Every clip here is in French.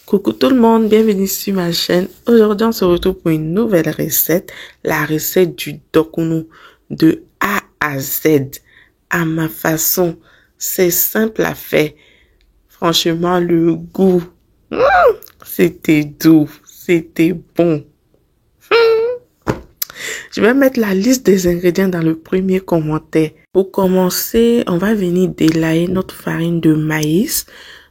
Coucou tout le monde, bienvenue sur ma chaîne. Aujourd'hui, on se retrouve pour une nouvelle recette, la recette du dokunu de A à Z, à ma façon. C'est simple à faire. Franchement, le goût, c'était doux, c'était bon. Je vais mettre la liste des ingrédients dans le premier commentaire. Pour commencer, on va venir délayer notre farine de maïs.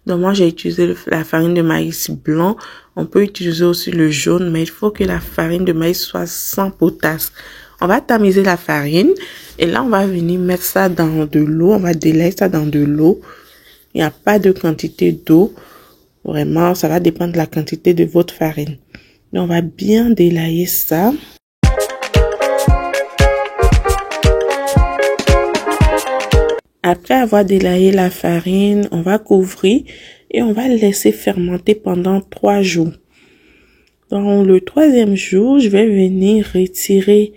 Donc moi, j'ai utilisé la farine de maïs blanc. On peut utiliser aussi le jaune, mais il faut que la farine de maïs soit sans potasse. On va tamiser la farine et là, on va venir mettre ça dans de l'eau. On va délayer ça dans de l'eau. Il n'y a pas de quantité d'eau. Vraiment, ça va dépendre de la quantité de votre farine. Donc, on va bien délayer ça. Après avoir délayé la farine, on va couvrir et on va laisser fermenter pendant 3 jours. Dans le 3e jour, je vais venir retirer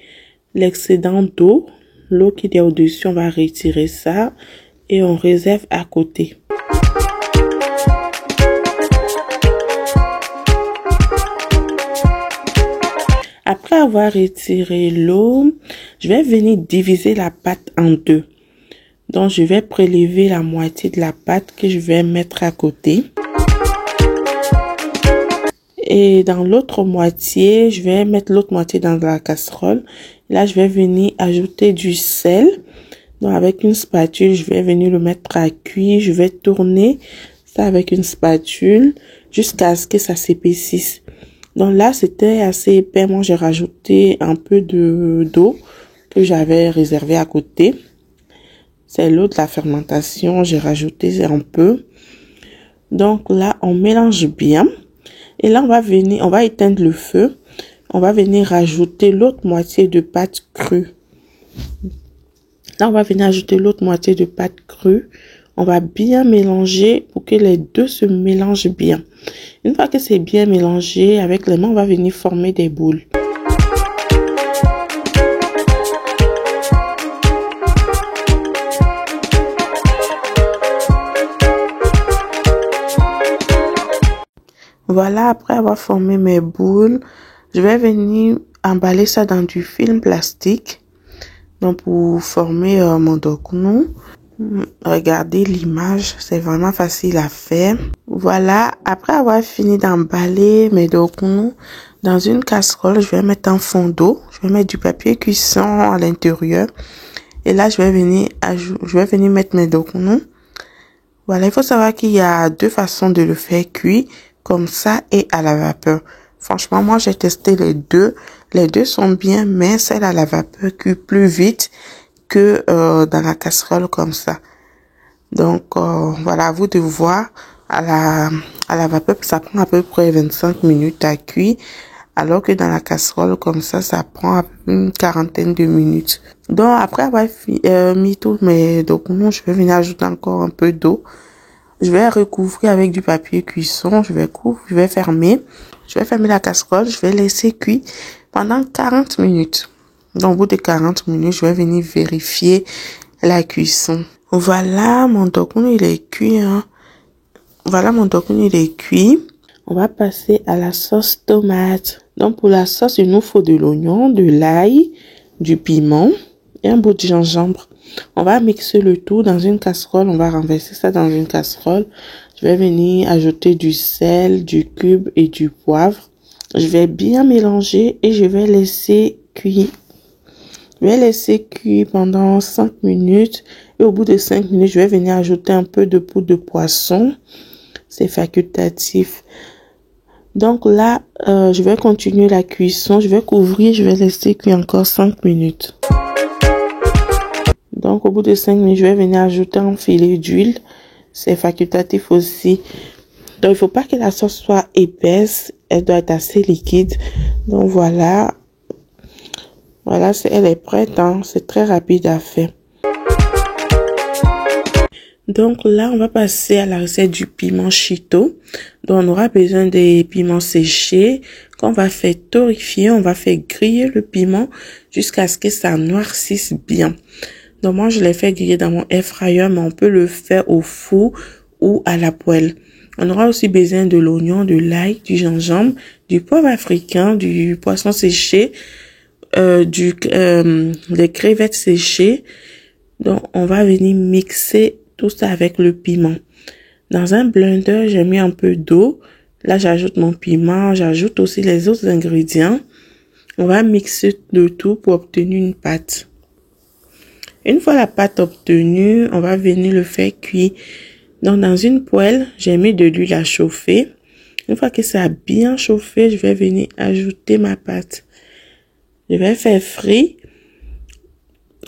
l'excédent d'eau. L'eau qui est au-dessus, on va retirer ça et on réserve à côté. Après avoir retiré l'eau, je vais venir diviser la pâte en deux. Donc, je vais prélever la moitié de la pâte que je vais mettre à côté. Et dans l'autre moitié, je vais mettre l'autre moitié dans la casserole. Là, je vais venir ajouter du sel. Donc, avec une spatule, je vais venir le mettre à cuire. Je vais tourner ça avec une spatule jusqu'à ce que ça s'épaississe. Donc là, c'était assez épais. Moi, j'ai rajouté un peu d'eau que j'avais réservée à côté. C'est l'eau de la fermentation, j'ai rajouté un peu. Donc là, on mélange bien. Et là, on va éteindre le feu. On va venir rajouter l'autre moitié de pâte crue. Là, on va venir ajouter l'autre moitié de pâte crue. On va bien mélanger pour que les deux se mélangent bien. Une fois que c'est bien mélangé, avec les mains, on va venir former des boules. Voilà, après avoir formé mes boules, je vais venir emballer ça dans du film plastique. Donc, pour former mon dokunu. Regardez l'image, c'est vraiment facile à faire. Voilà, après avoir fini d'emballer mes dokunu dans une casserole, je vais mettre un fond d'eau. Je vais mettre du papier cuisson à l'intérieur. Et là, je vais venir mettre mes dokunu. Voilà, il faut savoir qu'il y a deux façons de le faire cuire. Comme ça et à la vapeur. Franchement, moi, j'ai testé les deux. Les deux sont bien, mais celle à la vapeur cuit plus vite que dans la casserole comme ça. Donc, voilà, à vous de voir. À la vapeur, ça prend à peu près 25 minutes à cuire. Alors que dans la casserole comme ça prend une quarantaine de minutes. Donc, après avoir mis tous mes dokunu, je vais venir ajouter encore un peu d'eau. Je vais recouvrir avec du papier cuisson. Je vais fermer. Je vais fermer la casserole. Je vais laisser cuire pendant 40 minutes. Donc, au bout de 40 minutes, je vais venir vérifier la cuisson. Voilà, mon dokunu, il est cuit. Voilà, mon dokunu, il est cuit. On va passer à la sauce tomate. Donc, pour la sauce, il nous faut de l'oignon, de l'ail, du piment et un bout de gingembre. On va mixer le tout dans une casserole. On va renverser ça dans une casserole. Je vais venir ajouter du sel, du cube et du poivre. Je vais bien mélanger et je vais laisser cuire. Je vais laisser cuire pendant 5 minutes. Et au bout de 5 minutes, je vais venir ajouter un peu de poudre de poisson. C'est facultatif. Donc là, je vais continuer la cuisson. Je vais couvrir. Je vais laisser cuire encore 5 minutes. Donc, au bout de 5 minutes, je vais venir ajouter un filet d'huile. C'est facultatif aussi. Donc, il ne faut pas que la sauce soit épaisse. Elle doit être assez liquide. Donc, voilà. Voilà, elle est prête. C'est très rapide à faire. Donc, là, on va passer à la recette du piment shito. Donc, on aura besoin des piments séchés qu'on va faire torréfier. On va faire griller le piment jusqu'à ce que ça noircisse bien. Donc, moi, je l'ai fait griller dans mon air fryer, mais on peut le faire au four ou à la poêle. On aura aussi besoin de l'oignon, de l'ail, du gingembre, du poivre africain, du poisson séché, des crevettes séchées. Donc, on va venir mixer tout ça avec le piment. Dans un blender, j'ai mis un peu d'eau. Là, j'ajoute mon piment, j'ajoute aussi les autres ingrédients. On va mixer le tout pour obtenir une pâte. Une fois la pâte obtenue, on va venir le faire cuire. Donc, dans une poêle, j'ai mis de l'huile à chauffer. Une fois que ça a bien chauffé, je vais venir ajouter ma pâte. Je vais faire frire.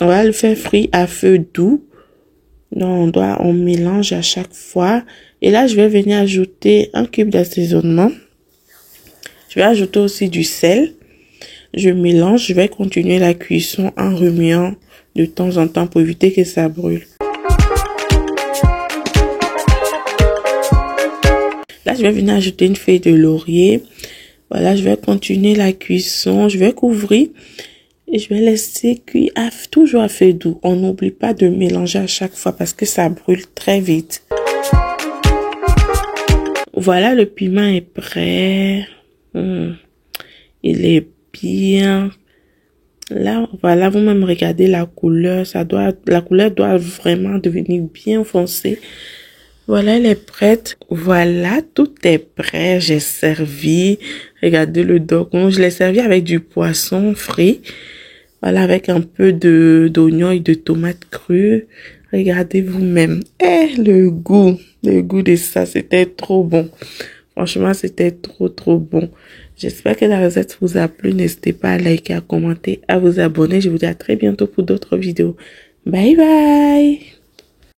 On va le faire frire à feu doux. Donc, on mélange à chaque fois. Et là, je vais venir ajouter un cube d'assaisonnement. Je vais ajouter aussi du sel. Je mélange. Je vais continuer la cuisson en remuant de temps en temps pour éviter que ça brûle. Là, je vais venir ajouter une feuille de laurier. Voilà, je vais continuer la cuisson. Je vais couvrir. Et je vais laisser cuire toujours à feu doux. On n'oublie pas de mélanger à chaque fois parce que ça brûle très vite. Voilà, le piment est prêt. Il est bien. Là, voilà, vous-même regardez la couleur. La couleur doit vraiment devenir bien foncée. Voilà, elle est prête. Voilà, tout est prêt. J'ai servi. Regardez le dogon. Je l'ai servi avec du poisson frit. Voilà, avec un peu d'oignon et de tomates crues. Regardez vous-même. Le goût de ça, c'était trop bon. Franchement, c'était trop bon. J'espère que la recette vous a plu. N'hésitez pas à liker, à commenter, à vous abonner. Je vous dis à très bientôt pour d'autres vidéos. Bye bye!